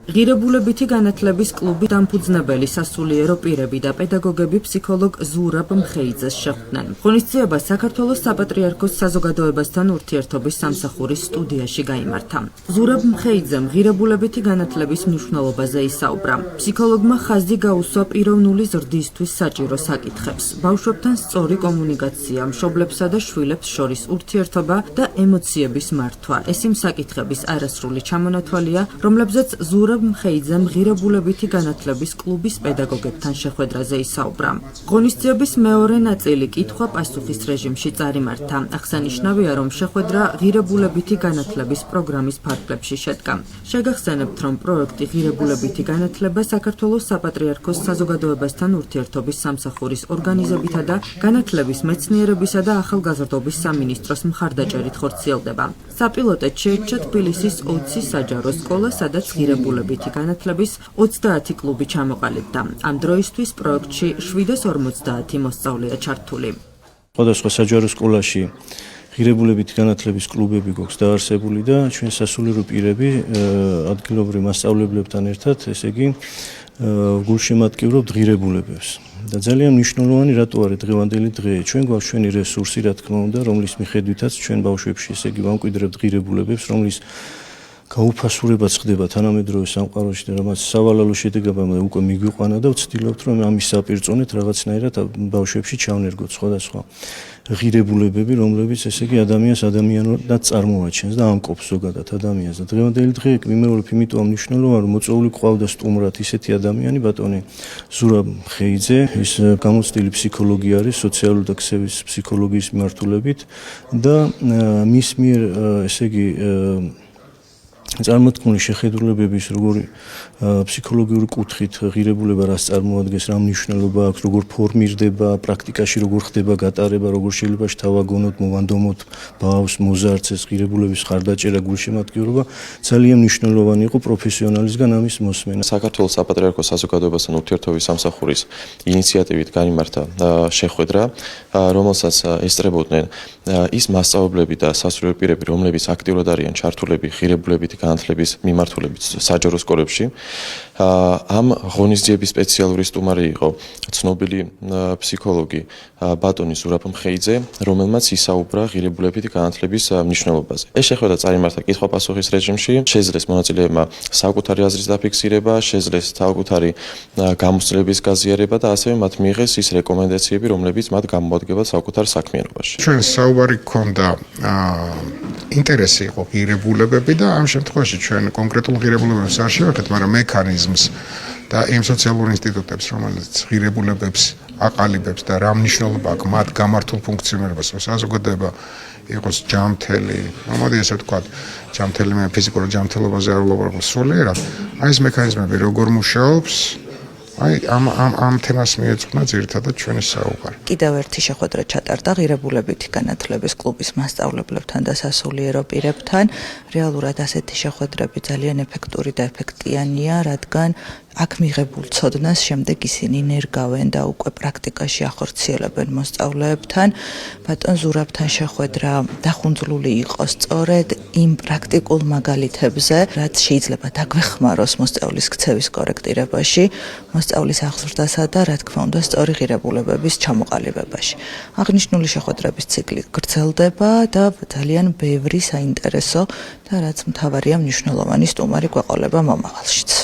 ღირებულებითი განათლების კლუბი დამფუძნებელი სასულიერო პირები და პედაგოგები ფსიქოლოგ ზურაბ მხეიძეს შეხვდნენ. ღონისძიება საქართველოს საპატრიარქოს საზოგადოებასთან ურთიერთობის სამსახურის სტუდიაში გაიმართა. ზურაბ მხეიძემ ღირებულებითი განათლების მნიშვნელობაზე ისაუბრა. ფსიქოლოგმა ხაზი გაუსვა პიროვნული ზრდისთვის საჭირო საკითხებს. ბავშვებთან სწორი კომუნიკაცია, მშობლებსა და შვილებს შორის ურთიერთობა და ემოციების მართვა. ეს იმ საკითხების არასრული ჩამონათვალია, რომლებზეც ზურაბ მხეიძემ ღირებულებითი განათლების კლუბის პედაგოგებთან შეხვედრაზე ისაუბრა. ღონისძიების მეორე ნაწილი კითხვა-პასუხის რეჟიმში წარიმართა. აღსანიშნავია, რომ შეხვედრა ღირებულებითი განათლების პროგრამის ფარგლებში შედგა. შეგახსენებთ, რომ პროექტი ღირებულებითი განათლება საქართველოს საპატრიარქოს საზოგადოებასთან ურთიერთობის სამსახურის ორგანიზებითა და განათლების მეცნიერებისა და ახალგაზრდობის სამინისტროს მხარდაჭერით ხორციელდება. საპილოტეთ შეირჩა თბილისის 20 საჯარო სკოლა, სადაც ღირებულებითი განათლების 30 კლუბი ჩამოყალიბდა. ამ დროისთვის პროექტში 750 მოსწავლეა ჩართული. სხვადასხვა საჯარო სკოლაში ღირებულებითი განათლების კლუბები გვაქვს დაარსებული და ჩვენ სასულიერო პირები ადგილობრივ მასწავლებლებთან ერთად, ესე იგი, გულშემატკივრობთ ღირებულებებს. და ძალიან მნიშვნელოვანი რატო არის დღევანდელი დღე? ჩვენ გვაქვს ჩვენი რესურსი, რა თქმა უნდა, რომლის მიხედვითაც ჩვენ ბავშვებში, ესე იგი, ვამკვიდრებთ ღირებულებებს, რომლის გაუფასურებაც ხდება თანამედროვე სამყაროში და რაღაც სავალალო შედეგებმა უკვე მიგვიყვანა და ვცდილობთ, რომ ამის საპირწონეთ რაღაცნაირად ბავშვებში ჩავნერგოთ სხვადასხვა ღირებულებები, რომლებიც ესე იგი ადამიანს ადამიანურად წარმოაჩენს და ამკობს ზოგადად ადამიანს. და დღევანდელი დღე მიმეორებ იმიტომ მნიშვნელოვანია, რომ მოწვეული ყავდა სტუმრად ისეთი ადამიანი, ბატონი ზურაბ მხეიძე, ის გამოცდილი ფსიქოლოგი არის, სოციალური და ქსევის ფსიქოლოგიის მიმართულებით და მის მიერ ესე იგი წარმოთქმული შეხედულებების როგორი ფსიქოლოგიური კუთხით ღირებულება რას წარმოადგენს, რა მნიშვნელობა აქვს, როგორ ფორმირდება, პრაქტიკაში როგორ ხდება გატარება, როგორ შეიძლება შთავაგონოთ, მოვანდომოთ ბავშვს, მოზარდს ეს ღირებულების ხარდაჭერა, გულშემატკივრობა, ძალიან მნიშვნელოვანი იყო პროფესიონალისგან ამის მოსმენა. საქართველოს საპატრიარქოს საზოგადოებასთან ურთიერთობის სამსახურის ინიციატივით გამიმართა შეხვედრა, რომელსაც ესწრებოდნენ ის მასწავლებლები და სასულიერო პირები, რომლებიც აქტიურად არიან ჩართულები ღირებულებითი განათლების მიმართულებით საჯარო სკოლებში. ამ ღონისძიების სპეციალური სტუმარი იყო ცნობილი ფსიქოლოგი ბატონი ზურაბ მხეიძე, რომელმაც ისაუბრა ღირებულებითი განათლების მნიშვნელობაზე. ეს შეხვედრა წარიმართა კითხვა-პასუხის რეჟიმში, შეძლეს მონაწილეებმა საკუთარი აზრის დაფიქსირება, შეძლეს საკუთარი გამოცდილების გაზიარება და ასევე მათ მიიღეს ის რეკომენდაციები, რომლებიც მათ გამოადგებათ საკუთარ საქმიანობაში. ჩვენ საუბარი გქონდა ინტერესი იყო ღირებულებები და ამ შემთხვევაში ჩვენ კონკრეტულ ღირებულებებს არ შევეხეთ, მაგრამ მექანიზმს და იმ სოციალურ ინსტიტუტებს, რომელიც ღირებულებებს აყალიბებს და რა მნიშვნელობა აქვს მათ გამართულ ფუნქციონირებას, საზოგადოება იყოს ჯანმრთელი, მოდი ესე ვთქვათ, ჯანმრთელი მე ფიზიკურ ჯანმრთელობაზე არ ვლაპარაკობ სულიერად, აი ეს მექანიზმები როგორ მუშაობს, ამ თემას მიეძღვნა ძირითადად ჩვენი საუბარი. კიდევ ერთი შეხვედრა ჩატარდა ღირებულებითი განათლების კლუბის მასწავლებლებთან და სასულიერო პირებთან. რეალურად ასეთი შეხვედრები ძალიან ეფექტური და ეფექტიანია, რადგან აქ მიღებულ ცოდნას შემდეგ ისინი ნერგავენ და უკვე პრაქტიკაში ახორციელებენ მოსწავლეებთან. ბატონ ზურაბთან შეხვედრა დახუნძლული იყო სწორედ იმ პრაქტიკულ მაგალითებზე, რაც შეიძლება დაგვეხმაროს მოსწავლის ქცევის კორექტირებაში, მოსწავლის აღზრდასა და რა თქმა უნდა სწორი ღირებულებების ჩამოყალიბებაში. აღნიშნული შეხვედრების ციკლი გრძელდება და ძალიან ბევრი საინტერესო და რაც მთავარია მნიშვნელოვანი სტუმარი გვეყოლება მომავალშიც.